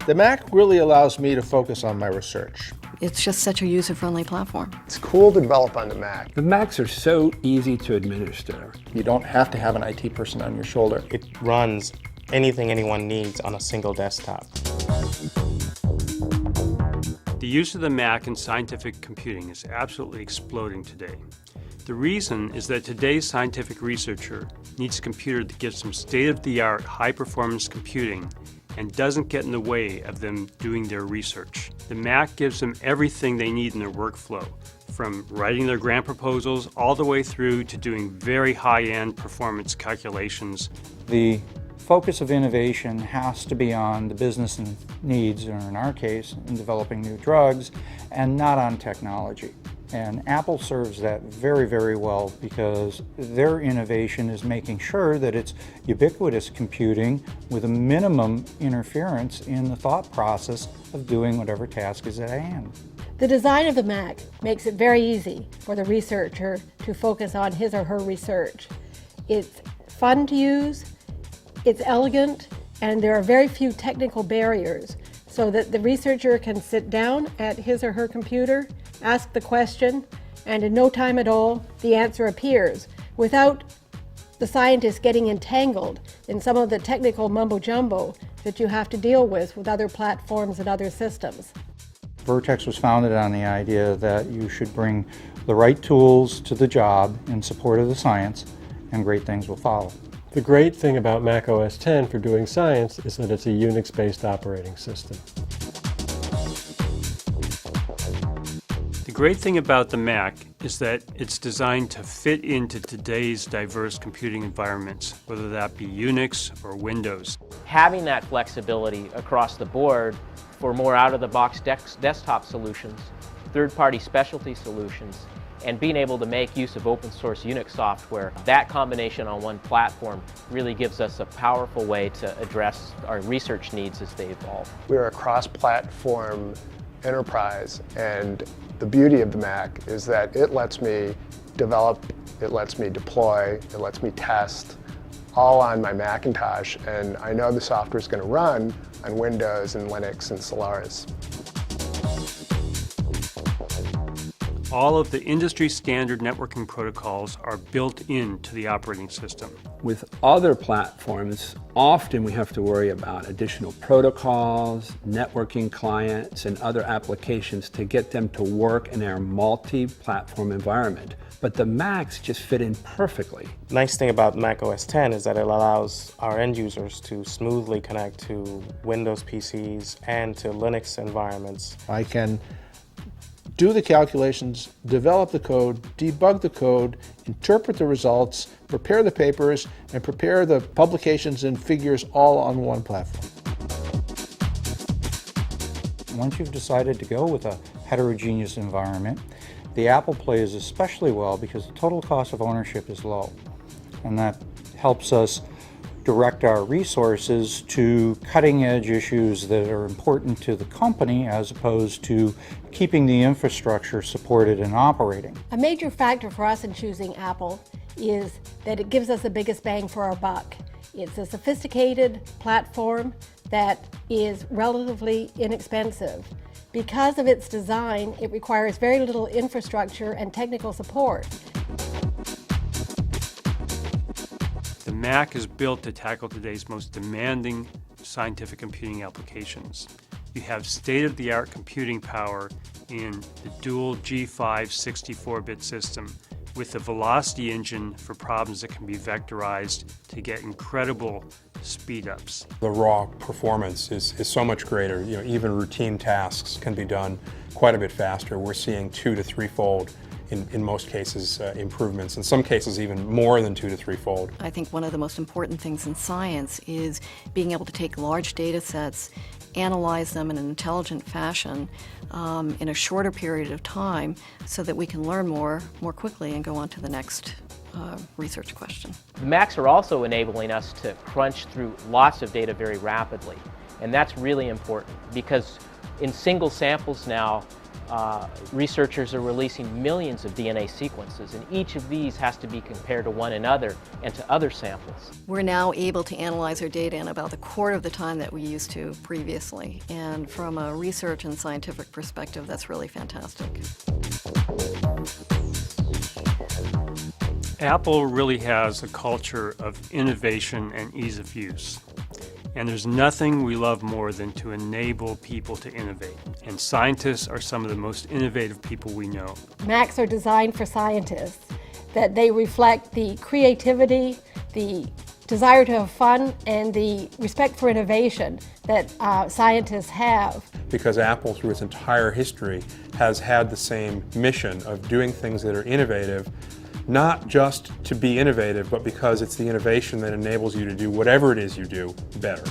The Mac really allows me to focus on my research. It's just such a user-friendly platform. It's cool to develop on the Mac. The Macs are so easy to administer. You don't have to have an IT person on your shoulder. It runs anything anyone needs on a single desktop. The use of the Mac in scientific computing is absolutely exploding today. The reason is that today's scientific researcher needs a computer that gives them state-of-the-art high-performance computing and doesn't get in the way of them doing their research. The Mac gives them everything they need in their workflow, from writing their grant proposals all the way through to doing very high-end performance calculations. The focus of innovation has to be on the business needs, or in our case, in developing new drugs, and not on technology. And Apple serves that very, very well because their innovation is making sure that it's ubiquitous computing with a minimum interference in the thought process of doing whatever task is at hand. The design of the Mac makes it very easy for the researcher to focus on his or her research. It's fun to use, it's elegant, and there are very few technical barriers so that the researcher can sit down at his or her computer, ask the question, and in no time at all, the answer appears without the scientist getting entangled in some of the technical mumbo-jumbo that you have to deal with other platforms and other systems. Vertex was founded on the idea that you should bring the right tools to the job in support of the science, and great things will follow. The great thing about Mac OS X for doing science is that it's a Unix-based operating system. The great thing about the Mac is that it's designed to fit into today's diverse computing environments, whether that be Unix or Windows. Having that flexibility across the board for more out-of-the-box desktop solutions, third-party specialty solutions, and being able to make use of open source Unix software, that combination on one platform really gives us a powerful way to address our research needs as they evolve. We're a cross-platform enterprise, and the beauty of the Mac is that it lets me develop, it lets me deploy, it lets me test, all on my Macintosh, and I know the software is going to run on Windows and Linux and Solaris. All of the industry standard networking protocols are built into the operating system. With other platforms, often we have to worry about additional protocols, networking clients, and other applications to get them to work in our multi-platform environment. But the Macs just fit in perfectly. Nice thing about Mac OS X is that it allows our end users to smoothly connect to Windows PCs and to Linux environments. I can do the calculations, develop the code, debug the code, interpret the results, prepare the papers, and prepare the publications and figures all on one platform. Once you've decided to go with a heterogeneous environment, the Apple plays especially well because the total cost of ownership is low. And that helps us direct our resources to cutting-edge issues that are important to the company as opposed to keeping the infrastructure supported and operating. A major factor for us in choosing Apple is that it gives us the biggest bang for our buck. It's a sophisticated platform that is relatively inexpensive. Because of its design, it requires very little infrastructure and technical support. The Mac is built to tackle today's most demanding scientific computing applications. You have state-of-the-art computing power in the dual G5 64-bit system with the velocity engine for problems that can be vectorized to get incredible speed-ups. The raw performance is so much greater. Even routine tasks can be done quite a bit faster. We're seeing 2 to 3-fold in most cases improvements, in some cases even more than 2 to 3-fold. I think one of the most important things in science is being able to take large data sets, analyze them in an intelligent fashion in a shorter period of time so that we can learn more quickly and go on to the next research question. The Macs are also enabling us to crunch through lots of data very rapidly, and that's really important because in single samples now researchers are releasing millions of DNA sequences, and each of these has to be compared to one another and to other samples. We're now able to analyze our data in about a quarter of the time that we used to previously, and from a research and scientific perspective, that's really fantastic. Apple really has a culture of innovation and ease of use. And there's nothing we love more than to enable people to innovate. And scientists are some of the most innovative people we know. Macs are designed for scientists, that they reflect the creativity, the desire to have fun, and the respect for innovation that scientists have. Because Apple, through its entire history, has had the same mission of doing things that are innovative, not just to be innovative, but because it's the innovation that enables you to do whatever it is you do better.